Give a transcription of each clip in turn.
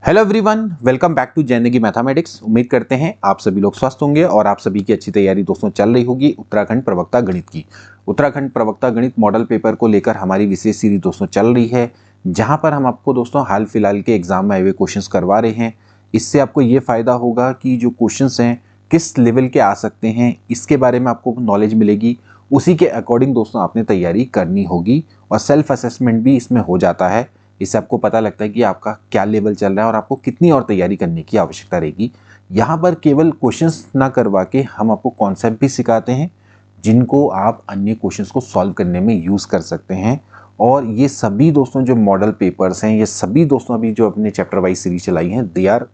Hello everyone, welcome back to जैनगी mathematics. उम्मीद करते हैं आप सभी लोग स्वस्थ होंगे और आप सभी की अच्छी तैयारी दोस्तों चल रही होगी उत्तराखंड प्रवक्ता गणित की। उत्तराखंड प्रवक्ता गणित मॉडल पेपर को लेकर हमारी विशेष सीरीज दोस्तों चल रही है, जहां पर हम आपको दोस्तों हाल फिलहाल के एग्जाम में आए हुए क्वेश्चंस करवा रहे हैं। इससे आपको ये फायदा होगा कि जो क्वेश्चंस हैं किस लेवल के आ सकते हैं इसके बारे में आपको नॉलेज मिलेगी। उसी के अकॉर्डिंग दोस्तों आपने तैयारी करनी होगी और सेल्फ असेसमेंट भी इसमें हो जाता है। इससे आपको पता लगता है कि आपका क्या लेवल चल रहा है और आपको कितनी और तैयारी करने की आवश्यकता रहेगी। यहाँ पर केवल क्वेश्चंस ना करवा के हम आपको कॉन्सेप्ट भी सिखाते हैं, जिनको आप अन्य क्वेश्चंस को सॉल्व करने में यूज़ कर सकते हैं। और ये सभी दोस्तों जो मॉडल पेपर्स हैं, ये सभी दोस्तों अभी जो अपने चैप्टर वाइज सीरीज चलाई हैं, they are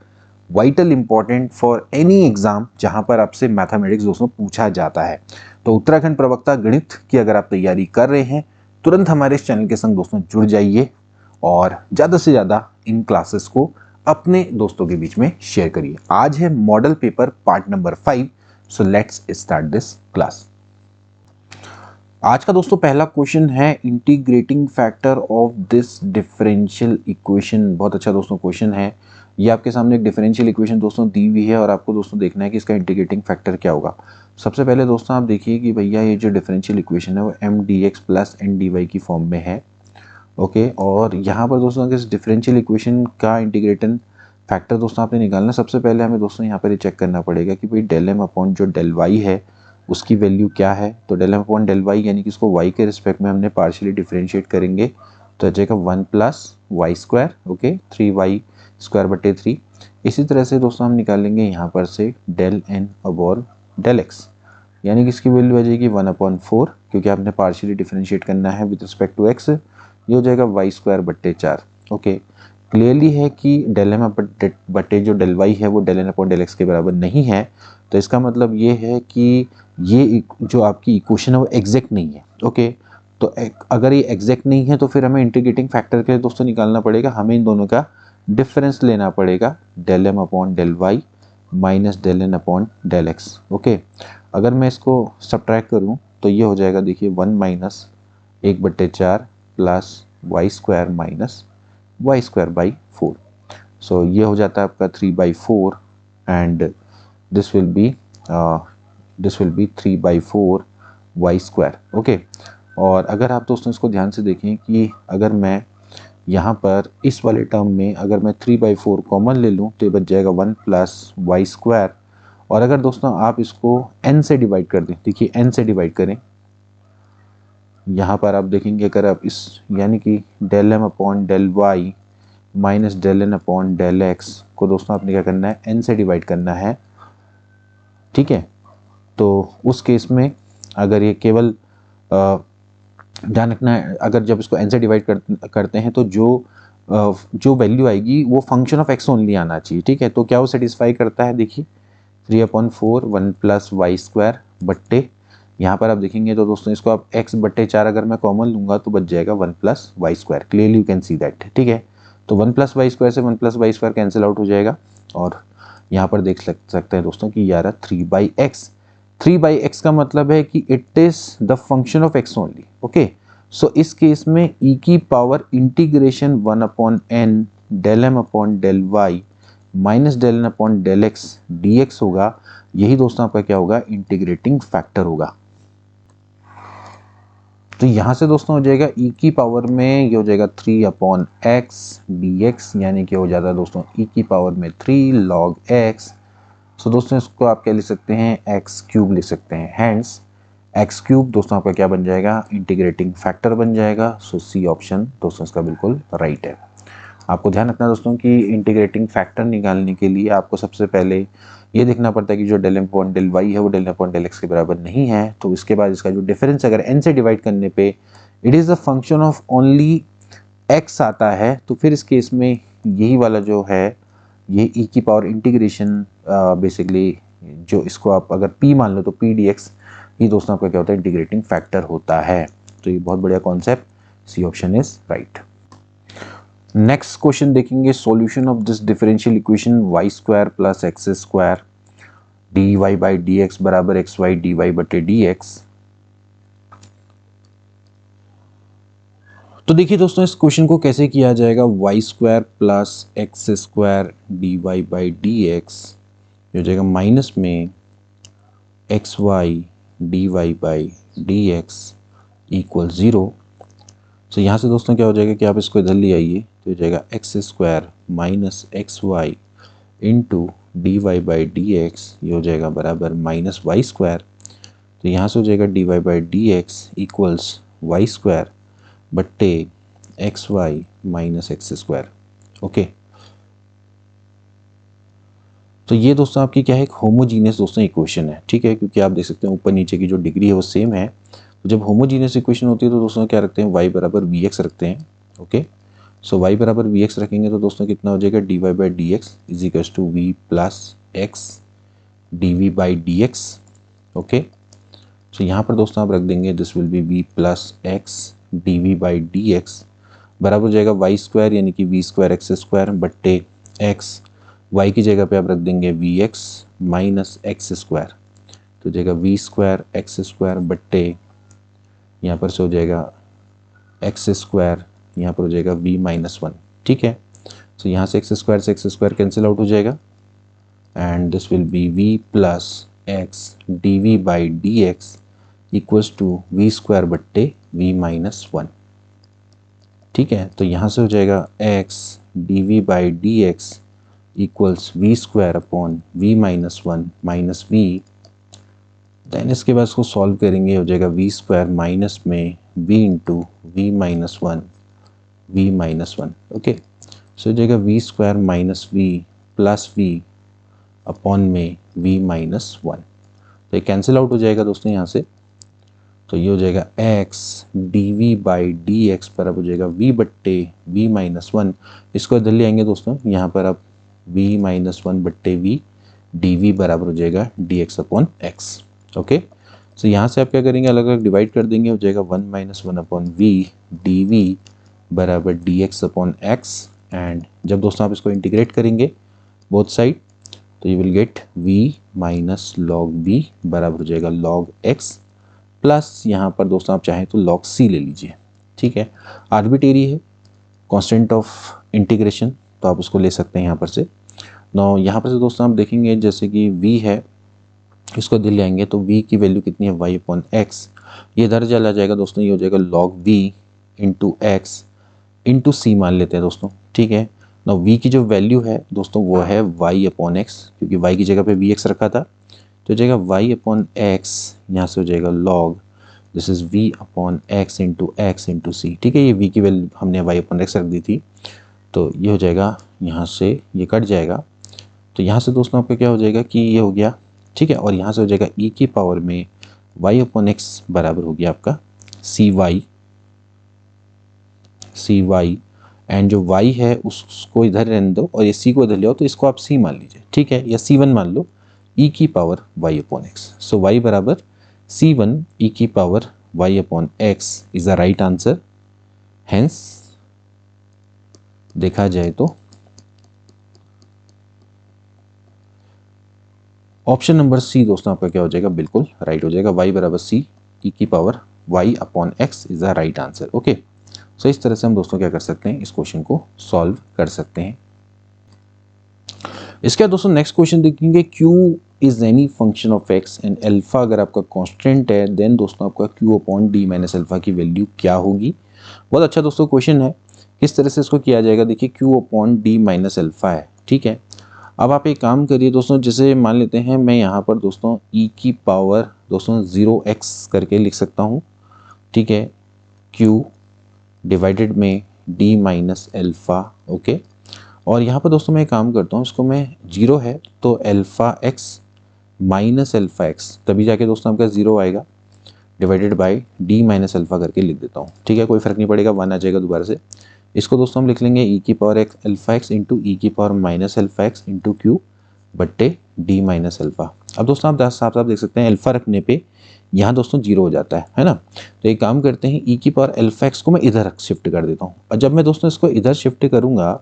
vital important for any exam जहाँ पर आपसे मैथमेटिक्स दोस्तों पूछा जाता है। तो उत्तराखंड प्रवक्ता गणित की अगर आप तैयारी कर रहे हैं, तुरंत हमारे इस चैनल के संग दोस्तों जुड़ जाइए और ज़्यादा से ज़्यादा इन क्लासेस को अपने दोस्तों के बीच में शेयर करिए। आज है model paper part number 5। So let's start this class. आज का दोस्तों पहला क्वेश्चन है integrating factor of this differential equation. बहुत अच्छा दोस्तों क्वेश्चन है। ये आपके सामने एक डिफरेंशियल इक्वेशन दोस्तों दी हुई है और आपको दोस्तों देखना है कि इसका इंटीग्रेटिंग फैक्टर क्या होगा। सबसे पहले दोस्तों आप देखिए कि भैया ये जो डिफरेंशियल इक्वेशन है वो M D X plus N D Y की फॉर्म में है। ओके और यहाँ पर दोस्तों अगर इस डिफरेंशियल इक्वेशन का इंटीग्रेटिंग फैक्टर दोस्तों आपने निकालना, सबसे पहले हमें दोस्तों यहाँ पर ये चेक करना पड़ेगा कि भाई डेल एम अपॉन जो डेल वाई है उसकी वैल्यू क्या है। तो del M upon del Y यानी कि इसको वाई के रिस्पेक्ट में हमने पार्शियली डिफरेंशिएट करेंगे तो आ जाएगा 1 plus Y square, okay 3y square बटे 3। इसी तरह से दोस्तों हम निकालेंगे यहाँ पर से del N upon del X, यानी कि इसकी वैल्यू आ जाएगी 1/4, क्योंकि आपने पार्शियली डिफरेंशिएट करना है विद रिस्पेक्ट टू एक्स। ये हो जाएगा वाई स्क्वायर बट्टे 4। ओके क्लियरली है कि डेल एम बट्टे जो डेल वाई है वो del N upon del X के बराबर नहीं है। तो इसका मतलब ये है कि ये जो आपकी इक्वेशन है वो एग्जैक्ट नहीं है। ओके तो अगर ये एग्जैक्ट नहीं है तो फिर हमें इंटीग्रेटिंग फैक्टर के लिए दोस्तों निकालना पड़ेगा, हमें इन दोनों का डिफरेंस लेना पड़ेगा, del M upon del Y minus del N upon del X. Okay अगर मैं इसको सब्ट्रैक्ट करूँ तो ये हो जाएगा, देखिए 1 minus 1/4 plus Y square minus Y square by 4। So ये हो जाता है आपका 3/4 and this will be 3/4 Y square. Okay और अगर आप दोस्तों इसको ध्यान से देखें कि अगर मैं यहाँ पर इस वाले टर्म में अगर मैं 3/4 कॉमन ले लूँ तो ये बच जाएगा 1 प्लस वाई स्क्वायर। और अगर दोस्तों आप इसको n से डिवाइड कर दें, देखिए n से डिवाइड करें, यहाँ पर आप देखेंगे अगर आप इस यानी कि del M upon del Y minus del N upon del X को दोस्तों आपने क्या करना है, n से डिवाइड करना है। ठीक है तो उस केस में अगर ये केवल ध्यान रखना है, अगर जब इसको n से डिवाइड करते हैं तो जो वैल्यू आएगी वो फंक्शन ऑफ x ओनली आना चाहिए। ठीक है तो क्या वो सेटिस्फाई करता है, देखिए 3/4 1 प्लस वाई स्क्वायर बट्टे, यहाँ पर आप देखेंगे तो दोस्तों इसको आप x/4 अगर मैं कॉमन लूँगा तो बच जाएगा 1 plus Y square. Clearly you can see that. ठीक है तो 1 प्लस वाई स्क्वायर से 1 plus Y square cancel out हो जाएगा और यहाँ पर देख सकते हैं दोस्तों कि यार 3/x। 3/x का मतलब है कि it is the function of x only. Okay so इस केस में e की power integration 1/n del M upon del Y minus del N upon del X D X होगा। यही दोस्तों आपका क्या होगा, इंटीग्रेटिंग फैक्टर होगा। तो यहाँ से दोस्तों हो जाएगा e की पावर में ये हो जाएगा 3/x dx, यानी कि हो जाता है दोस्तों e की पावर में 3 log x। सो दोस्तों इसको आप क्या लिख सकते हैं, x³ लिख सकते हैं। हैंस x³ दोस्तों आपका क्या बन जाएगा, इंटीग्रेटिंग फैक्टर बन जाएगा। सो सी ऑप्शन दोस्तों इसका बिल्कुल राइट है। आपको ध्यान रखना दोस्तों कि इंटीग्रेटिंग फैक्टर निकालने के लिए आपको सबसे पहले ये देखना पड़ता है कि जो del M upon del Y है वो del M upon del X के बराबर नहीं है। तो इसके बाद इसका जो डिफरेंस अगर n से डिवाइड करने पे it is the function of only x आता है, तो फिर इस केस में यही वाला जो है ये e की पावर इंटीग्रेशन बेसिकली जो इसको आप अगर p मान लो तो p dx ये दोस्तों आपका क्या होता है, इंटीग्रेटिंग फैक्टर होता है। तो ये बहुत बढ़िया concept, C option is right. Next question देखेंगे, solution of this differential equation y square plus x square d Y by D x बराबर एक्स वाई डी वाई बटे डी एक्स। तो देखिए दोस्तों इस क्वेश्चन को कैसे किया जाएगा, y square plus x square d Y by D x हो जाएगा माइनस में x y d Y by D x equal 0। तो यहाँ से दोस्तों क्या हो जाएगा कि आप इसको इधर ले आइए तो हो जाएगा X square minus X Y into D Y by D X, ये हो जाएगा बराबर माइनस वाई स्क्वायर। तो यहाँ से हो जाएगा d Y by D x equals y square बट्टे x y minus x square. Okay, तो ये दोस्तों आपकी क्या है, एक होमोजीनियस दोस्तों इक्वेशन है, ठीक है, क्योंकि आप देख सकते हैं ऊपर नीचे की जो डिग्री है वो सेम है। तो जब होमोजीनियस इक्वेशन होती है तो दोस्तों क्या रखते हैं, y बराबर वी एक्स रखते हैं। ओके, सो y बराबर वी एक्स रखेंगे तो दोस्तों कितना हो जाएगा, d Y by D x is equals to v plus x d we by D x. Okay, so यहाँ पर दोस्तों आप रख देंगे this will be v plus x d we by D x बराबर हो जाएगा वाई स्क्वायर यानी कि वी स्क्वायर एक्स स्क्वायर बट्टे एक्स, वाई की जगह पे आप रख देंगे V X minus x square, तो हो जाएगा वी स्क्वायर एक्स स्क्वायर बट्टे यहाँ पर से हो जाएगा एक्स स्क्वायर, यहाँ पर हो जाएगा वी माइनस 1। ठीक है, तो यहाँ से एक्स स्क्वायर कैंसिल आउट हो जाएगा and this will be v plus x d we by D x equals to v square बट्टे वी माइनस 1। ठीक है, तो यहाँ से हो जाएगा x D we by D x equals v square upon v minus 1 minus v, then इसके बाद इसको सॉल्व करेंगे हो जाएगा वी स्क्वायर माइनस में v into v minus 1 v minus 1। Okay, so हो जाएगा v square minus V plus V upon में वी माइनस 1, तो ये कैंसिल आउट हो जाएगा दोस्तों यहाँ से। तो ये हो जाएगा x D we by D x बराबर हो जाएगा v बट्टे v माइनस 1, इसको इधर ले आएंगे दोस्तों, यहाँ पर आप v माइनस 1 बट्टे v डी वी बराबर हो जाएगा d x upon x. Okay, so यहाँ से आप क्या करेंगे, अलग अलग डिवाइड कर देंगे, हो जाएगा 1 minus 1 upon v d v बराबर d x upon x, and जब दोस्तों आप इसको इंटीग्रेट करेंगे बोथ साइड तो you will get v minus log b बराबर हो जाएगा लॉग x प्लस यहाँ पर दोस्तों आप चाहें तो log c ले लीजिए। ठीक है, आर्बिट्रेरी है कांस्टेंट ऑफ इंटीग्रेशन, तो आप उसको ले सकते हैं यहाँ पर से। नौ यहाँ पर से दोस्तों आप देखेंगे जैसे कि v है, इसको दिल ले आएंगे तो v की वैल्यू कितनी है, y अपॉन एक्स, ये इधर चला जाएगा दोस्तों, ये हो जाएगा log v into x into c मान लेते हैं दोस्तों। ठीक है, ना v की जो वैल्यू है दोस्तों वो है y अपॉन एक्स, क्योंकि y की जगह पे वी एक्स रखा था, तो हो जाएगा y अपॉन एक्स, यहाँ से हो जाएगा log this is v upon x into c. ठीक है, ये v की वैल्यू हमने y अपॉन एक्स रख दी थी, तो ये हो जाएगा यहाँ से ये कट जाएगा, तो यहाँ से दोस्तों आपका क्या हो जाएगा कि ये हो गया। ठीक है, और यहाँ से हो जाएगा e की पावर में y अपॉन एक्स बराबर हो गया आपका सी वाई एंड जो y है उसको इधर रहने दो और ये c को इधर ले आओ, तो इसको आप c मान लीजिए। ठीक है, या c1 मान लो e की पावर y अपॉन एक्स, सो y बराबर c1 e की power y upon x is the right answer. Hence देखा जाए तो ऑप्शन नंबर सी दोस्तों आपका क्या हो जाएगा, बिल्कुल राइट हो जाएगा, y बराबर c e की power y upon x is the right answer. Okay, so इस तरह से हम दोस्तों क्या कर सकते हैं, इस क्वेश्चन को सॉल्व कर सकते हैं। इसके बाद दोस्तों नेक्स्ट क्वेश्चन देखेंगे, q is any function of x and alpha अगर आपका कांस्टेंट है देन दोस्तों आपका q upon d minus alpha की वैल्यू क्या होगी। बहुत अच्छा दोस्तों क्वेश्चन है, किस तरह से इसको किया जाएगा, देखिए q upon d minus alpha है। ठीक है, अब आप एक काम करिए दोस्तों, जैसे मान लेते हैं मैं यहाँ पर दोस्तों e की पावर दोस्तों 0x करके लिख सकता हूँ। ठीक है, q डिवाइडेड में d माइनस अल्फा। ओके, और यहाँ पर दोस्तों मैं एक काम करता हूँ, इसको मैं 0 है तो alpha x minus alpha x तभी जाके दोस्तों आपका 0 आएगा, divided by d minus alpha करके लिख देता हूँ। ठीक है, कोई फर्क नहीं पड़ेगा, 1 आ जाएगा दोबारा से। इसको दोस्तों हम लिख लेंगे e की power x alpha x into e की power minus alpha x into q बट्टे d माइनस अल्फा। अब दोस्तों आप साफ साफ देख सकते हैं अल्फा रखने पे यहाँ दोस्तों 0 हो जाता है ना, तो एक काम करते हैं e की पावर अल्फा एक्स को मैं इधर शिफ्ट कर देता हूँ, और जब मैं दोस्तों इसको इधर शिफ्ट करूँगा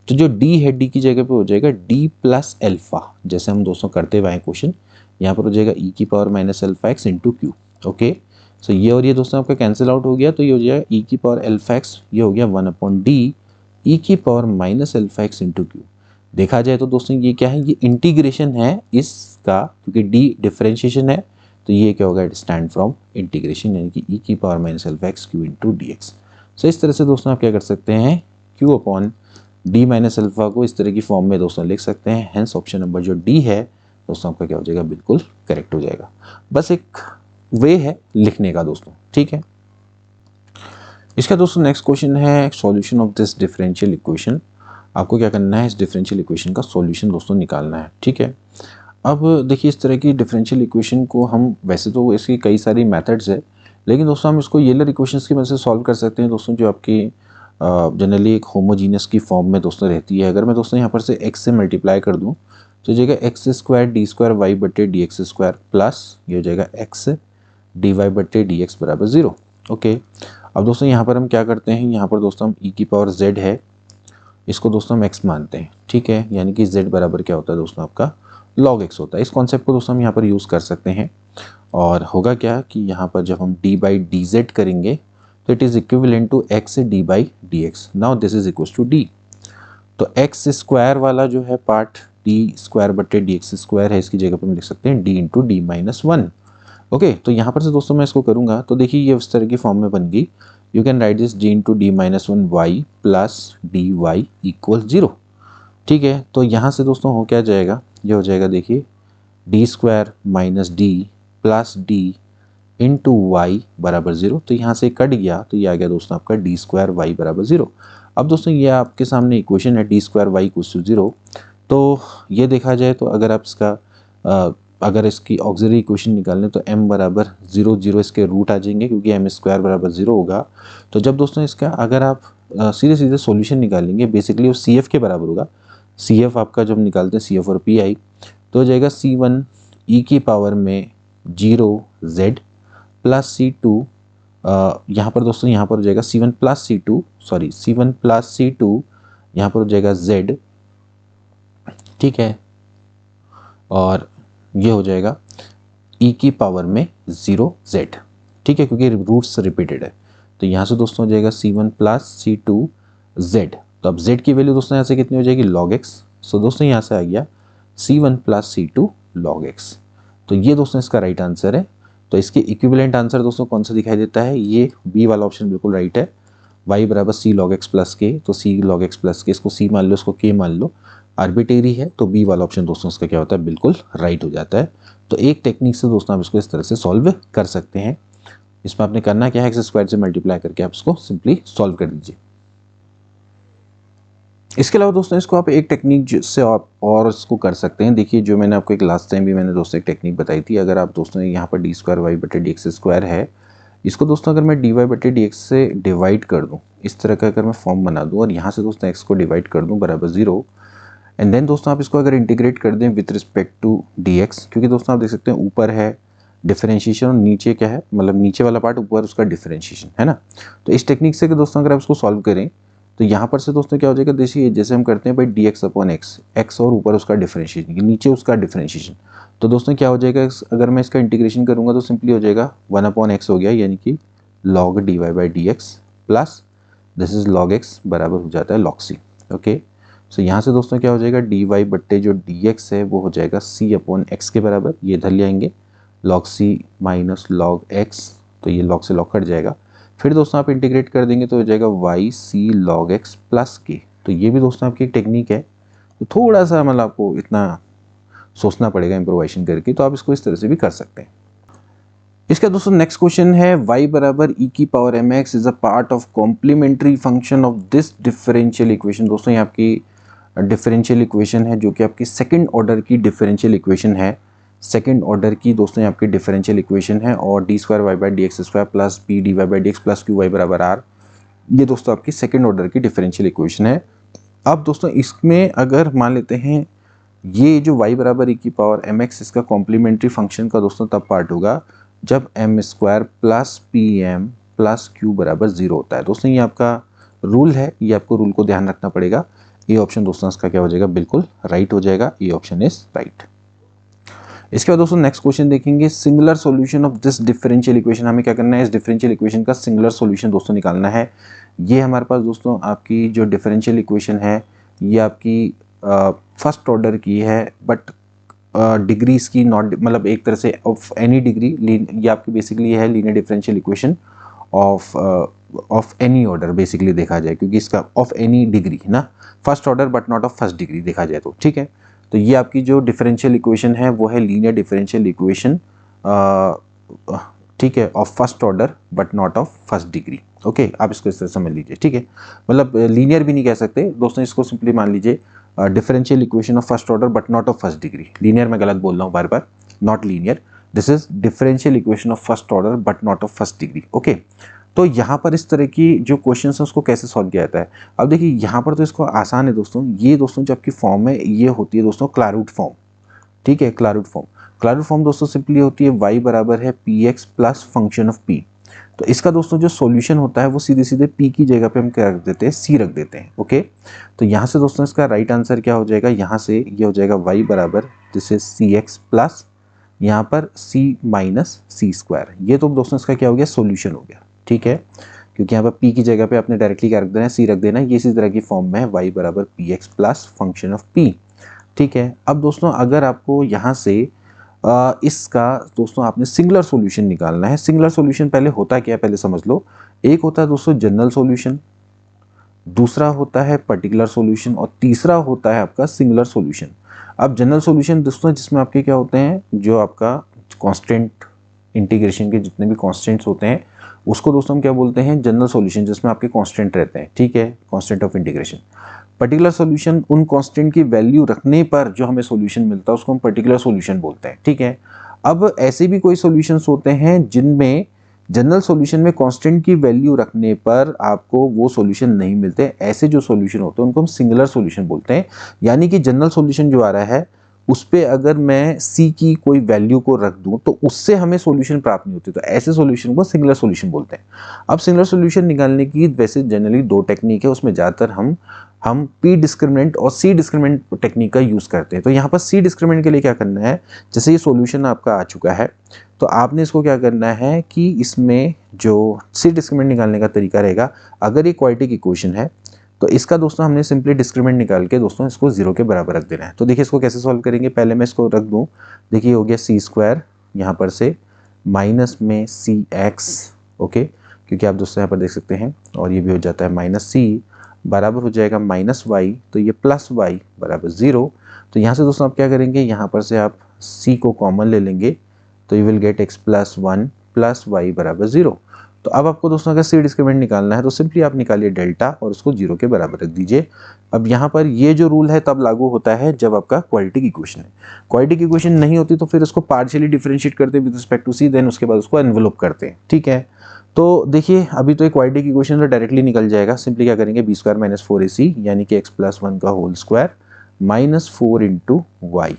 तो जो d है d की जगह पे हो जाएगा d प्लस अल्फा, जैसे हम दोस्तों करते हुए हैं क्वेश्चन, यहाँ पर हो जाएगा e की power minus alpha x into q. Okay, so ये और ये दोस्तों आपका कैंसिल आउट हो गया, तो ये हो जाएगा ई की पावर अल्फा एक्स, ये हो गया 1/d ई की power minus alpha x into Q. देखा जाए तो दोस्तों ये क्या है, ये इंटीग्रेशन है इसका, क्योंकि डी डिफरेंशिएशन है, तो ये क्या होगा, इट स्टैंड फ्रॉम इंटीग्रेशन, यानी कि ई की power minus alpha x q into d x. So इस तरह से दोस्तों आप क्या कर सकते हैं, q upon d minus alpha को इस तरह की फॉर्म में दोस्तों लिख सकते हैं। हेंस ऑप्शन नंबर जो डी है दोस्तों आपका क्या हो जाएगा, बिल्कुल करेक्ट हो जाएगा। बस एक वे है लिखने का दोस्तों, ठीक है। इसका दोस्तों नेक्स्ट क्वेश्चन है solution of this differential equation. आपको क्या करना है, इस डिफरेंशियल इक्वेशन का सॉल्यूशन दोस्तों निकालना है, ठीक है। अब देखिए इस तरह की डिफरेंशियल इक्वेशन को हम, वैसे तो इसकी कई सारी मेथड्स है, लेकिन दोस्तों हम इसको यूलर इक्वेशंस की मदद से सॉल्व कर सकते हैं दोस्तों, जो आपकी जनरली एक होमोजीनियस की फॉर्म में दोस्तों रहती है। अगर मैं दोस्तों यहाँ पर से x से मल्टीप्लाई कर दूँ तो जाएगा X square D square Y बटे डी एक्स स्क्वायर प्लस ये हो जाएगा एक्स डी वाई बटे डी एक्स बराबर 0। ओके, अब दोस्तों यहाँ पर हम क्या करते हैं, यहाँ पर दोस्तों हम e की पावर z है, इसको दोस्तों हम x मानते हैं, ठीक है। यानी कि z बराबर क्या होता है दोस्तों, आपका log x होता है। इस कॉन्सेप्ट को दोस्तों हम यहाँ पर यूज़ कर सकते हैं, और होगा क्या कि यहाँ पर जब हम d बाई डी जेड करेंगे तो it is equivalent to x D by D X. Now this is equal to d, तो एक्स स्क्वायर वाला जो है पार्ट डी स्क्वायर बटे डी एक्स स्क्वायर है, इसकी जगह पर हम लिख सकते हैं D into D minus 1। Okay, तो यहाँ पर से दोस्तों मैं इसको करूँगा तो देखिए ये उस तरह की फॉर्म में बन गई। You can write this D into D minus 1 Y plus D Y equal 0, ठीक है। तो यहाँ से दोस्तों हो क्या जाएगा, ये हो जाएगा देखिए D square minus D plus D into Y बराबर 0। तो यहाँ से कट गया तो ये आ गया दोस्तों आपका डी स्क्वायर वाई बराबर 0। अब दोस्तों ये आपके सामने इक्वेशन है D square Y equals to 0। तो ये देखा जाए तो अगर आप इसका अगर इसकी ऑक्सिलरी इक्वेशन निकालें तो m बराबर 0 0 इसके रूट आ जाएंगे, क्योंकि m स्क्वायर बराबर 0 होगा। तो जब दोस्तों इसका अगर आप सीधे सीधे सॉल्यूशन निकालेंगे, बेसिकली वो सी एफ के बराबर होगा। सी एफ आपका जब निकालते हैं सी एफ और पी आई, तो हो जाएगा C1 ई की पावर में 0z प्लस C2, यहाँ पर दोस्तों यहाँ पर हो जाएगा C1 plus C2, sorry C1 plus C2, यहाँ पर हो जाएगा z, ठीक है। और ये हो जाएगा e की पावर में 0z, ठीक है, क्योंकि रूट्स रिपीटेड है। तो यहाँ से दोस्तों हो जाएगा C1 प्लस C2z। तो अब z की वैल्यू दोस्तों यहाँ से कितनी हो जाएगी, log x। सो दोस्तों यहाँ से आ गया C1 plus C2 log x। तो ये दोस्तों इसका राइट आंसर है। तो इसके इक्विवेलेंट आंसर दोस्तों कौन सा दिखाई देता है, ये बी वाला ऑप्शन बिल्कुल राइट है। y बराबर c log x plus K, तो c log x प्लस के, इसको c मान लो, इसको k मान लो, आर्बिट्रेरी है, तो बी वाला ऑप्शन दोस्तों इसका क्या होता है, बिल्कुल राइट हो जाता है। तो एक टेक्निक से दोस्तों आप इसको इस तरह से सॉल्व कर सकते हैं। इसमें आपने करना क्या है, एक्स स्क्वायर से मल्टीप्लाई करके आप इसको सिंपली सॉल्व कर दीजिए। इसके अलावा दोस्तों इसको आप एक टेक्निक से आप और इसको कर सकते हैं। देखिए जो मैंने आपको एक लास्ट टाइम भी मैंने दोस्तों एक टेक्निक बताई थी। अगर आप दोस्तों यहाँ पर डी स्क्वायर वाई बटे डी एक्स स्क्वायर है, इसको दोस्तों अगर मैं डी वाई बटे डी एक्स से डिवाइड कर दूँ, इस तरह का अगर मैं फॉर्म बना दूँ और यहाँ से दोस्तों एक्स को डिवाइड कर दूँ बराबर 0, एंड देन दोस्तों आप इसको अगर इंटीग्रेट कर दें with respect to D X, क्योंकि दोस्तों आप देख सकते हैं ऊपर है डिफरेंशिएशन और नीचे क्या है, मतलब नीचे वाला पार्ट ऊपर उसका डिफरेंशिएशन है ना। तो इस टेक्निक से दोस्तों अगर आप इसको सॉल्व करें तो यहाँ पर से दोस्तों क्या हो जाएगा, देखिए जैसे हम करते हैं भाई D x upon x, x और ऊपर उसका डिफरेंशिएशन, नीचे उसका डिफरेंशिएशन। तो दोस्तों क्या हो जाएगा, अगर मैं इसका इंटीग्रेशन करूँगा तो सिंपली हो जाएगा 1 अपॉन एक्स हो गया, यानी कि log D Y by D X plus this is log X बराबर हो जाता है लॉग सी। ओके, सो यहाँ से दोस्तों क्या हो जाएगा, डी वाई बट्टे जो डी एक्स है वो हो जाएगा सी अपॉन एक्स के बराबर, ये इधर ले आएंगे log c minus log x, तो ये लॉग से लॉग कट जाएगा। फिर दोस्तों आप इंटीग्रेट कर देंगे तो हो जाएगा Y C log X plus K. तो ये भी दोस्तों आपकी एक टेक्निक है, तो थोड़ा सा मतलब आपको इतना सोचना पड़ेगा इम्प्रोवाइजेशन करके, तो आप इसको इस तरह से भी कर सकते हैं। इसका दोस्तों नेक्स्ट क्वेश्चन है y बराबर e की power mx is a part of complementary function of this differential equation. दोस्तों ये आपकी डिफरेंशियल इक्वेशन है जो कि आपकी सेकंड ऑर्डर की डिफरेंशियल इक्वेशन है। सेकंड ऑर्डर की दोस्तों ये आपकी डिफरेंशियल इक्वेशन है, और D square Y by D X square plus B D Y by D X plus Q Y बराबर आर, ये दोस्तों आपकी सेकंड ऑर्डर की डिफरेंशियल इक्वेशन है। अब दोस्तों इसमें अगर मान लेते हैं ये जो y बराबर e की पावर mx इसका कॉम्प्लीमेंट्री फंक्शन का दोस्तों तब पार्ट होगा जब m square plus P M plus Q बराबर 0 होता है। दोस्तों ये आपका रूल है, ये आपको रूल को ध्यान रखना पड़ेगा। ये ऑप्शन दोस्तों इसका क्या हो जाएगा, बिल्कुल राइट हो जाएगा, ये ऑप्शन इज राइट। इसके बाद दोस्तों नेक्स्ट क्वेश्चन देखेंगे, singular solution of this differential equation. हमें क्या करना है, इस डिफरेंशियल इक्वेशन का सिंगुलर सॉल्यूशन दोस्तों निकालना है। ये हमारे पास दोस्तों आपकी जो डिफरेंशियल इक्वेशन है ये आपकी फर्स्ट ऑर्डर की है, बट डिग्री इसकी नॉट, मतलब एक तरह से ऑफ एनी डिग्री, ये आपकी बेसिकली है linear differential equation of any order basically देखा जाए, क्योंकि इसका ऑफ एनी डिग्री ना, first order but not of first degree देखा जाए तो, ठीक है। तो ये आपकी जो डिफरेंशियल इक्वेशन है वो है लीनियर डिफरेंशियल इक्वेशन, ठीक है, of first order but not of first degree. Okay, आप इसको इस तरह समझ लीजिए, ठीक है। मतलब लीनियर भी नहीं कह सकते दोस्तों, इसको सिंपली मान लीजिए differential equation of first order but not of first degree. Linear मैं गलत बोल रहा हूँ बार बार, not linear, this is differential equation of first order but not of first degree. Okay, तो यहाँ पर इस तरह की जो क्वेश्चन है उसको कैसे सॉल्व किया जाता है। अब देखिए यहाँ पर तो इसको आसान है दोस्तों, ये दोस्तों जो आपकी फॉर्म है ये होती है दोस्तों क्लारूट फॉर्म, ठीक है। क्लारूट फॉर्म दोस्तों सिंपली होती है y बराबर है P x plus function of p। तो इसका दोस्तों जो सॉल्यूशन होता है वो सीधे सीधे p की जगह पे हम क्या रख देते हैं, c रख देते हैं। ओके, तो यहाँ से दोस्तों इसका राइट आंसर क्या हो जाएगा, यहाँ से ये हो जाएगा y बराबर जिससे सी एक्स प्लस यहाँ पर c माइनस सी स्क्वायर। ये तो दोस्तों इसका क्या हो गया, सोल्यूशन हो गया, ठीक है। क्योंकि यहाँ पर p की जगह पे आपने डायरेक्टली क्या रख देना है, c रख देना है। ये इसी तरह की फॉर्म में है y बराबर P x plus function of p, ठीक है। अब दोस्तों अगर आपको यहाँ से इसका दोस्तों आपने सिंगुलर सॉल्यूशन निकालना है। सिंगुलर सॉल्यूशन पहले होता क्या है, पहले समझ लो। एक होता है दोस्तों जनरल सॉल्यूशन, दूसरा होता है पर्टिकुलर सॉल्यूशन, और तीसरा होता है आपका सिंगुलर सॉल्यूशन। अब जनरल सॉल्यूशन दोस्तों जिसमें आपके क्या होते हैं, जो आपका कांस्टेंट इंटीग्रेशन के जितने भी कांस्टेंट्स होते हैं उसको दोस्तों हम क्या बोलते हैं, जनरल सॉल्यूशन, जिसमें आपके कांस्टेंट रहते हैं, ठीक है, constant of integration. Particular solution, उन कांस्टेंट की वैल्यू रखने पर जो हमें सॉल्यूशन मिलता है उसको हम पर्टिकुलर सॉल्यूशन बोलते हैं, ठीक है। अब ऐसे भी कोई सॉल्यूशंस होते हैं जिनमें जनरल सॉल्यूशन में कांस्टेंट की वैल्यू रखने पर आपको वो सॉल्यूशन नहीं मिलते। ऐसे जो सॉल्यूशन होते हैं उनको हम सिंगुलर सॉल्यूशन बोलते हैं। यानी कि जनरल सॉल्यूशन जो आ रहा है उस पे अगर मैं c की कोई वैल्यू को रख दूं तो उससे हमें सॉल्यूशन प्राप्त नहीं होती, तो ऐसे सॉल्यूशन को सिंगुलर सॉल्यूशन बोलते हैं। अब सिंगुलर सॉल्यूशन निकालने की वैसे जनरली दो टेक्निक है, उसमें ज़्यादातर हम p डिस्क्रिमिनेंट और c डिस्क्रिमिनेंट टेक्निक का यूज़ करते हैं। तो यहाँ पर c डिस्क्रिमिनेंट के लिए क्या करना है, जैसे ये सॉल्यूशन आपका आ चुका है तो आपने इसको क्या करना है कि इसमें जो c डिस्क्रिमिनेंट निकालने का तरीका रहेगा, अगर ये क्वाड्रेटिक इक्वेशन है तो इसका दोस्तों हमने सिंपली डिस्क्रिमिनेंट निकाल के दोस्तों इसको 0 के बराबर रख देना है। तो देखिए इसको कैसे सॉल्व करेंगे, पहले मैं इसको रख दूं, देखिए हो गया सी स्क्वायर यहाँ पर से माइनस में सी एक्स, ओके, क्योंकि आप दोस्तों यहाँ पर देख सकते हैं, और ये भी हो जाता है माइनस सी बराबर हो जाएगा माइनस वाई, तो ये प्लस वाई बराबर 0। तो यहाँ से दोस्तों आप क्या करेंगे, यहाँ पर से आप सी को कॉमन ले लेंगे तो you will get X plus 1 plus Y बराबर 0। तो अब आपको दोस्तों अगर सी डिस्क्रिमिनेंट निकालना है तो सिंपली आप निकालिए डेल्टा और उसको 0 के बराबर रख दीजिए। अब यहाँ पर ये जो रूल है तब लागू होता है जब आपका क्वाड्रेटिक इक्वेशन है। क्वाड्रेटिक इक्वेशन नहीं होती तो फिर उसको पार्शियली डिफरेंशिएट करते हैं with respect to C, then उसके बाद उसको एनवेलप करते हैं, ठीक है। तो देखिए अभी तो एक क्वाड्रेटिक इक्वेशन तो डायरेक्टली निकल जाएगा, सिंपली क्या करेंगे बी स्क्वायर माइनस 4ac यानी कि एक्स प्लस 1 का whole square minus 4 into Y,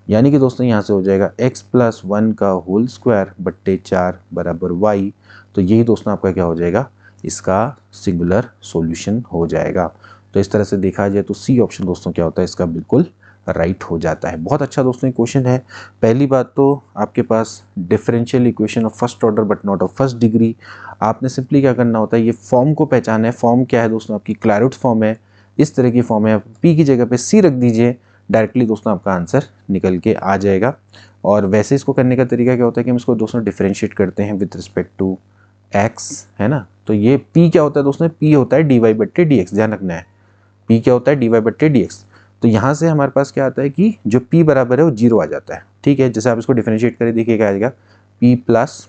यानी कि दोस्तों यहाँ से हो जाएगा x प्लस 1 का होल स्क्वायर बट्टे 4 बराबर y। तो यही दोस्तों आपका क्या हो जाएगा, इसका सिंगुलर सॉल्यूशन हो जाएगा। तो इस तरह से देखा जाए तो सी ऑप्शन दोस्तों क्या होता है, इसका बिल्कुल राइट हो जाता है। बहुत अच्छा दोस्तों क्वेश्चन है। पहली बात तो आपके पास differential equation of first order but not of first degree, आपने सिंपली क्या करना होता है, ये फॉर्म को पहचाना है। फॉर्म क्या है दोस्तों, आपकी क्लैरुट फॉर्म है, इस तरह की फॉर्म है। p की जगह पे c रख दीजिए, डायरेक्टली दोस्तों आपका आंसर निकल के आ जाएगा। और वैसे इसको करने का तरीका क्या होता है कि हम इसको दोस्तों डिफरेंशिएट करते हैं विद रिस्पेक्ट टू x, है ना। तो ये p क्या होता है दोस्तों, p होता है dy बट्टे dx, ध्यान रखना है p क्या होता है, dy बट्टे dx। तो यहाँ से हमारे पास क्या आता है कि जो p बराबर है वो 0 आ जाता है, ठीक है। जैसे आप इसको डिफरेंशिएट करें, देखिए क्या आएगा, p प्लस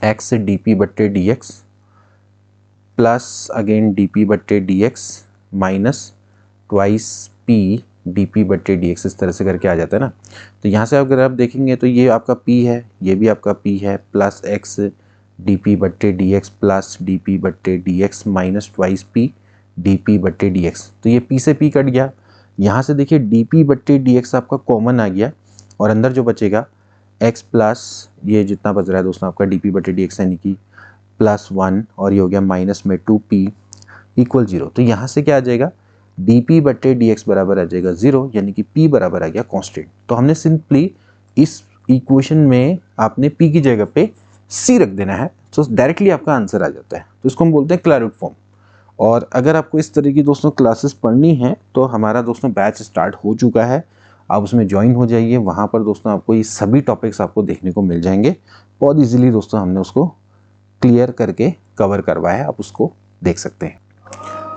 एक्स डी बट्टे dx प्लस अगेन डी बट्टे dx minus twice p D बट्टे dx, इस तरह से करके आ जाता है ना। तो यहाँ से अगर आप देखेंगे तो ये आपका p है, ये भी आपका p है, प्लस एक्स डी बट्टे dx प्लस डी बट्टे dx minus twice p D बट्टे dx। तो ये p से p कट गया, यहाँ से देखिए डी बट्टे dx आपका कॉमन आ गया, और अंदर जो बचेगा x प्लस ये जितना बच रहा है दोस्तों आपका डी बट्टे dx यानी कि प्लस 1, और ये हो गया माइनस में 2p इक्वल 0। तो यहाँ से क्या आ जाएगा, डी बट्टे dx बराबर आ जाएगा 0, यानी कि p बराबर आ गया कांस्टेंट। तो हमने सिंपली इस इक्वेशन में आपने p की जगह पे c रख देना है, तो डायरेक्टली आपका आंसर आ जाता है। तो इसको हम बोलते हैं क्लैरिट फॉर्म। और अगर आपको इस तरह की दोस्तों क्लासेस पढ़नी है तो हमारा दोस्तों बैच स्टार्ट हो चुका है, आप उसमें ज्वाइन हो जाइए। वहाँ पर दोस्तों आपको ये सभी टॉपिक्स आपको देखने को मिल जाएंगे। बहुत इजीली दोस्तों हमने उसको क्लियर करके कवर करवाया है, आप उसको देख सकते हैं।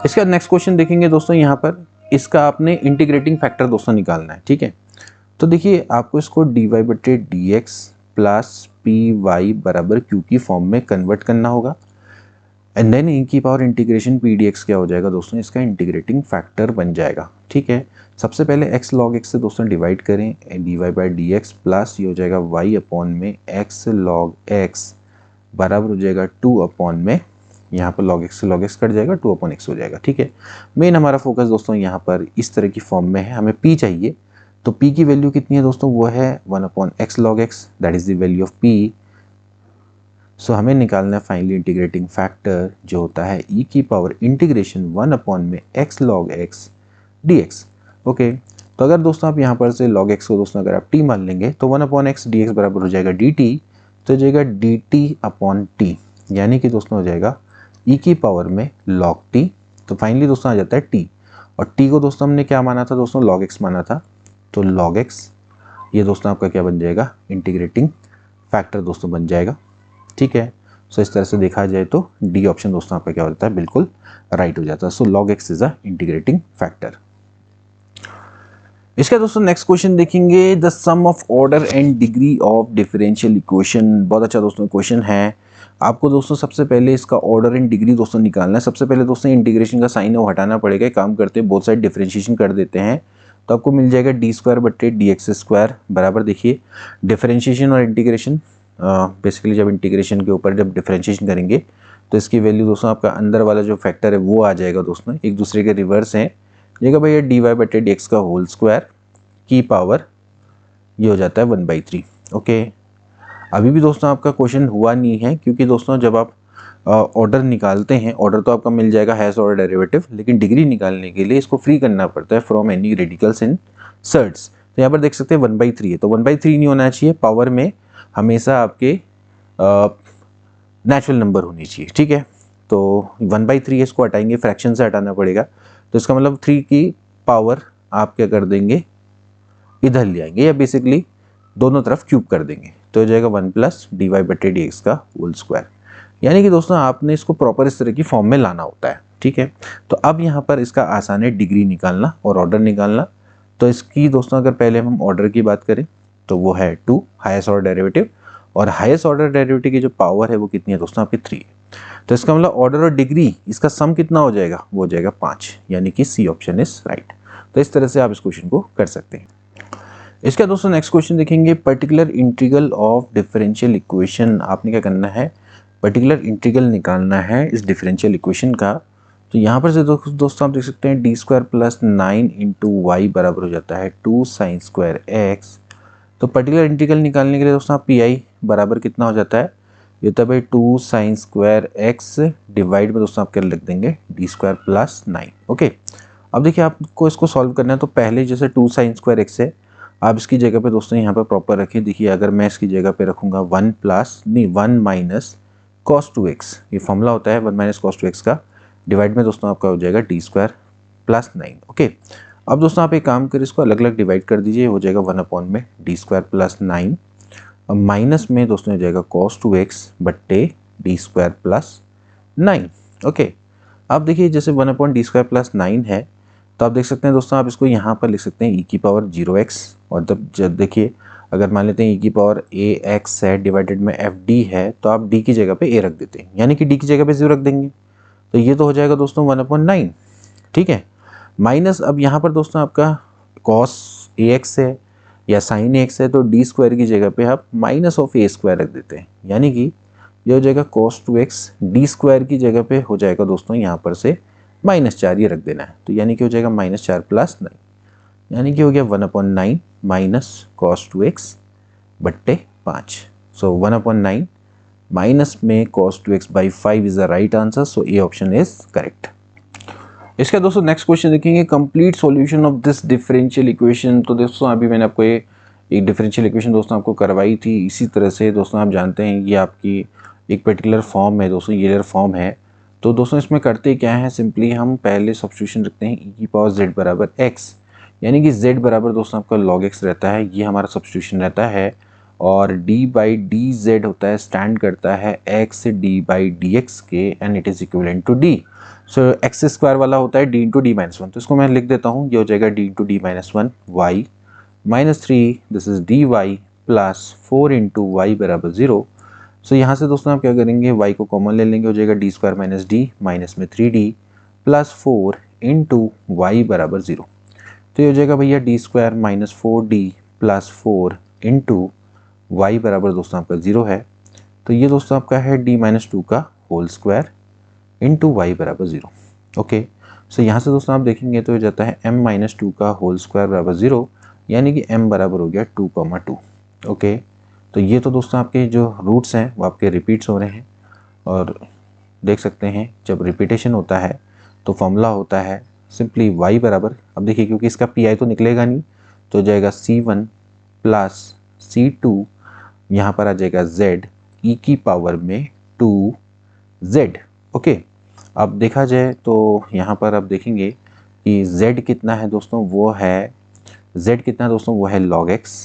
इसका नेक्स्ट क्वेश्चन देखेंगे दोस्तों, यहाँ पर इसका आपने इंटीग्रेटिंग फैक्टर दोस्तों निकालना है, ठीक है। तो देखिए आपको इसको dy/dx प्लस py बराबर q की फॉर्म में कन्वर्ट करना होगा। एंड देन e की पावर इंटीग्रेशन p dx क्या हो जाएगा दोस्तों, इसका इंटीग्रेटिंग फैक्टर बन जाएगा, ठीक है। सबसे पहले x log x से दोस्तों डिवाइड करें, dy/dx प्लस ये हो जाएगा y अपॉन में x log x बराबर हो जाएगा 2 अपॉन में, यहाँ पर log x से log x कट जाएगा, 2 अपॉन x हो जाएगा, ठीक है। मेन हमारा फोकस दोस्तों यहाँ पर इस तरह की फॉर्म में है, हमें p चाहिए। तो p की वैल्यू कितनी है दोस्तों, वो है 1 upon x log x, that is the value of p। सो हमें निकालना है फाइनली इंटीग्रेटिंग फैक्टर जो होता है e की पावर इंटीग्रेशन 1 अपॉन में x log x dx। Okay, तो अगर दोस्तों आप यहाँ पर से log x को दोस्तों अगर आप t मान लेंगे तो 1 अपॉन x dx बराबर हो जाएगा dt, तो हो जाएगा dt अपॉन t, यानी कि दोस्तों हो जाएगा e की पावर में log t। तो फाइनली दोस्तों आ जाता है t, और t को दोस्तों हमने क्या माना था दोस्तों, log x माना था, तो log x ये दोस्तों आपका क्या बन जाएगा, इंटीग्रेटिंग फैक्टर दोस्तों बन जाएगा, ठीक है। सो इस तरह से देखा जाए तो डी ऑप्शन दोस्तों आपका क्या हो जाता है, बिल्कुल राइट हो जाता है। So log x is a integrating factor. इसका दोस्तों नेक्स्ट क्वेश्चन देखेंगे, the sum of order and degree of differential equation. बहुत अच्छा दोस्तों क्वेश्चन है। आपको दोस्तों सबसे पहले इसका ऑर्डर एंड डिग्री दोस्तों निकालना है। सबसे पहले दोस्तों इंटीग्रेशन का साइन है वो हटाना पड़ेगा, काम करते हैं बोथ साइड डिफरेंशिएशन कर देते हैं, तो आपको मिल जाएगा d² / dx² बराबर, देखिए डिफरेंशिएशन और इंटीग्रेशन बेसिकली जब इंटीग्रेशन के ऊपर जब डिफरेंशिएशन करेंगे तो इसकी वैल्यू दोस्तों आपका अंदर वाला जो फैक्टर है वो आ जाएगा दोस्तों, एक दूसरे के रिवर्स हैं, देखिएगा भैया dy/dx का होल स्क्वायर की पावर ये हो जाता है 1/3। ओके, अभी भी दोस्तों आपका क्वेश्चन हुआ नहीं है, क्योंकि दोस्तों जब आप ऑर्डर निकालते हैं, ऑर्डर तो आपका मिल जाएगा हैश ऑर्डर डेरिवेटिव, लेकिन डिग्री निकालने के लिए इसको फ्री करना पड़ता है from any radicals in surds. तो यहाँ पर देख सकते हैं 1/3 है, तो 1/3 नहीं होना चाहिए, पावर में हमेशा आपके नेचुरल नंबर होनी चाहिए, ठीक है। तो 1/3 इसको हटाएंगे, फ्रैक्शन से हटाना पड़ेगा, तो इसका मतलब 3 की पावर आप क्या कर देंगे, इधर ले आएंगे, या बेसिकली दोनों तरफ क्यूब कर देंगे, तो हो जाएगा 1 + dy/dx का होल स्क्वायर। यानी कि दोस्तों आपने इसको प्रॉपर इस तरह की फॉर्म में लाना होता है, ठीक है। तो अब यहाँ पर इसका आसान है डिग्री निकालना और ऑर्डर निकालना। तो इसकी दोस्तों अगर पहले हम ऑर्डर की बात करें तो वो है 2 हाईएस्ट ऑर्डर डेरिवेटिव, और हाईएस्ट ऑर्डर डेरिवेटिव की जो पावर है वो कितनी है दोस्तों, आपकी 3 है। तो इसका मतलब ऑर्डर और डिग्री इसका सम कितना हो जाएगा, वो हो जाएगा 5, यानी कि सी ऑप्शन इज राइट। तो इस तरह से आप इस क्वेश्चन को कर सकते हैं। इसका दोस्तों नेक्स्ट क्वेश्चन देखेंगे, particular integral of differential equation. आपने क्या करना है, पर्टिकुलर इंटीग्रल निकालना है इस डिफरेंशियल इक्वेशन का। तो यहाँ पर से दोस्तों आप देख सकते हैं d² + 9 × y बराबर हो जाता है 2 sin² x। तो पर्टिकुलर इंटीग्रल निकालने के लिए दोस्तों आप पी बराबर कितना हो जाता है, ये तो भाई 2 sin² x डिवाइड में दोस्तों आप क्या लिख देंगे d² + 9। ओके, अब देखिए आपको इसको सॉल्व करना है, तो पहले जैसे 2 sin² x है, आप इसकी जगह पे दोस्तों यहाँ पर प्रॉपर रखिए। देखिए अगर मैं इसकी जगह पे रखूँगा 1 - cos 2x, ये फॉर्मूला होता है 1 - cos 2x का, डिवाइड में दोस्तों आपका हो जाएगा d² + 9। ओके, अब दोस्तों आप एक काम करें, इसको अलग अलग डिवाइड कर दीजिए, हो जाएगा 1 अपॉन में d² + 9, अब माइनस में दोस्तों हो जाएगा cos 2x बट्टे d² + 9। ओके, अब देखिए जैसे 1 अपॉन d² + 9 है, तो आप देख सकते हैं दोस्तों आप इसको यहाँ पर लिख सकते हैं e की पावर 0x, और जब देखिए अगर मान लेते हैं e की पावर ax है डिवाइडेड में fd है, तो आप d की जगह पे a रख देते हैं, यानी कि d की जगह पे 0 रख देंगे, तो ये तो हो जाएगा दोस्तों 1 अपॉन 9, ठीक है। माइनस अब यहाँ पर दोस्तों आपका cos ax है या sin ax है, तो d² की जगह पे आप -a² रख देते हैं, यानी कि ये हो जाएगा cos 2x, d² की जगह पे हो जाएगा दोस्तों यहाँ पर से -4 ये रख देना है, तो यानी कि हो जाएगा -4 + 9, यानी कि हो गया 1 अपॉन 9 माइनस cos 2x बट्टे 5। सो 1 अपॉन 9 माइनस में cos 2x/5 is the right answer, so A option is correct. इसका दोस्तों नेक्स्ट क्वेश्चन देखेंगे, complete solution of this differential equation. तो दोस्तों अभी मैंने आपको ये एक डिफरेंशियल इक्वेशन दोस्तों आपको करवाई थी इसी तरह से। दोस्तों आप जानते हैं ये आपकी एक पर्टिकुलर फॉर्म है दोस्तों, ये फॉर्म है। तो दोस्तों इसमें करते क्या है, सिंपली हम पहले सब्स्टिट्यूशन रखते हैं e की पावर z बराबर x, यानी कि z बराबर दोस्तों आपका log x रहता है, ये हमारा सब्स्टिट्यूशन रहता है। और d बाई डी जेड होता है, स्टैंड करता है x d by D x के, and it is equivalent to d। So x square वाला होता है d into D minus one, तो इसको मैं लिख देता हूँ, ये हो जाएगा d into D minus one Y minus three, this is D Y plus four into Y बराबर जीरो। सो यहाँ से दोस्तों आप क्या करेंगे, y को कॉमन ले लेंगे, हो जाएगा d square minus d minus में three d plus four into Y बराबर जीरो। तो ये हो जाएगा भैया d square minus four d plus four into Y बराबर दोस्तों आपका जीरो है। तो ये दोस्तों आपका है d माइनस टू का होल स्क्वायर इंटू वाई बराबर जीरो। ओके, सो यहाँ से दोस्तों आप देखेंगे तो हो जाता है m माइनस टू का होल स्क्वायर बराबर जीरो, यानी कि m बराबर हो गया 2,2। ओके, तो ये तो दोस्तों आपके जो रूट्स हैं वो आपके रिपीट्स हो रहे हैं, और देख सकते हैं जब रिपीटेशन होता है तो फॉर्मूला होता है सिंपली y बराबर, अब देखिए क्योंकि इसका पी आई तो निकलेगा नहीं, तो हो जाएगा c1 प्लस c2, यहाँ पर आ जाएगा z e की पावर में 2z। ओके, अब देखा जाए तो यहाँ पर आप देखेंगे कि z कितना है दोस्तों, वो है z कितना है दोस्तों, वो है log x।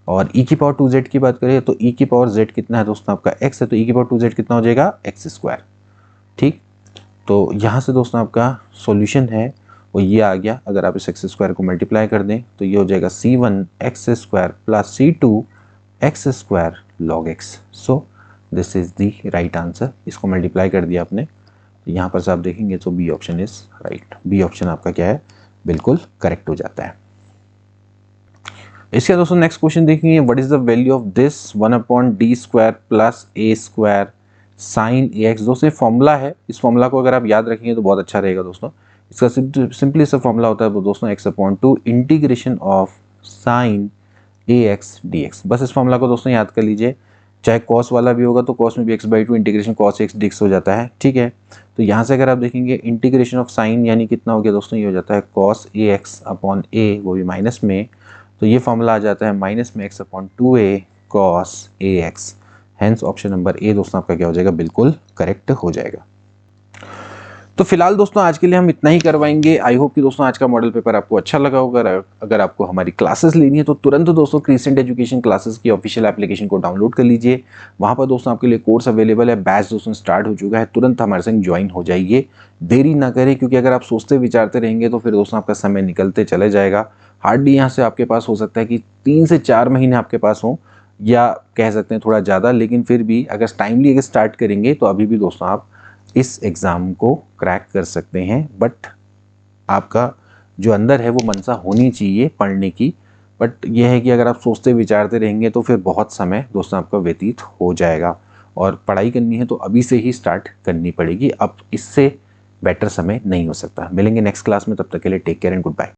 और e की पावर 2z की बात करें तो e की पावर z कितना है दोस्तों आपका x है, तो e की पावर 2z कितना हो जाएगा x स्क्वायर। ठीक, तो यहाँ से दोस्तों आपका सॉल्यूशन है वो ये आ गया। अगर आप इस x स्क्वायर को मल्टीप्लाई कर दें तो ये हो जाएगा c1 x square plus c2 x square log x। So this is the right answer. इसको मल्टीप्लाई कर दिया आपने, यहाँ पर से आप देखेंगे तो B option is right, B option आपका क्या है, बिल्कुल करेक्ट हो जाता है। इसके दोस्तों नेक्स्ट क्वेश्चन देखेंगे, what is the value of this 1/d square plus a square sine ax। दोस्तों ये फॉर्मूला है, इस फॉर्मूला को अगर आप याद रखेंगे तो बहुत अच्छा रहेगा दोस्तों। इसका सिंपली सा फॉर्मूला होता है दोस्तों x/2 integration of sine ax dx। बस इस फॉर्मूला को दोस्तों याद कर लीजिए, चाहे कॉस वाला भी होगा तो कॉस में भी x/2 integration cos x dx हो जाता है। ठीक है, तो यहाँ से अगर आप देखेंगे इंटीग्रेशन ऑफ साइन यानी कितना हो गया दोस्तों, ये हो जाता है कॉस ax अपॉन a, वो भी माइनस में, तो ये फॉर्मूला आ जाता है माइनस में x/2a cos ax। Hence option number A दोस्तों आपका क्या हो जाएगा, बिल्कुल करेक्ट हो जाएगा। तो फिलहाल दोस्तों आज के लिए हम इतना ही करवाएंगे। आई होप कि दोस्तों आज का मॉडल पेपर आपको अच्छा लगा होगा। अगर आपको हमारी क्लासेस लेनी है तो तुरंत दोस्तों क्रिसेंट एजुकेशन क्लासेस की ऑफिशियल एप्लीकेशन को डाउनलोड कर लीजिए। वहाँ पर दोस्तों आपके लिए कोर्स अवेलेबल है, बैच दोस्तों स्टार्ट हो चुका है, तुरंत हमारे संग ज्वाइन हो जाइए, देरी ना करें, क्योंकि अगर आप सोचते विचारते रहेंगे तो फिर दोस्तों आपका समय निकलते चले जाएगा। हार्डली यहाँ से आपके पास हो सकता है कि 3 से 4 महीने आपके पास हों, या कह सकते हैं थोड़ा ज़्यादा, लेकिन फिर भी अगर टाइमली अगर स्टार्ट करेंगे तो अभी भी दोस्तों आप इस एग्ज़ाम को क्रैक कर सकते हैं। बट आपका जो अंदर है वो मनसा होनी चाहिए पढ़ने की। बट यह है कि अगर आप सोचते विचारते रहेंगे तो फिर बहुत समय दोस्तों आपका व्यतीत हो जाएगा, और पढ़ाई करनी है तो अभी से ही स्टार्ट करनी पड़ेगी, अब इससे बेटर समय नहीं हो सकता। मिलेंगे नेक्स्ट क्लास में, तब तक के लिए take care and good bye.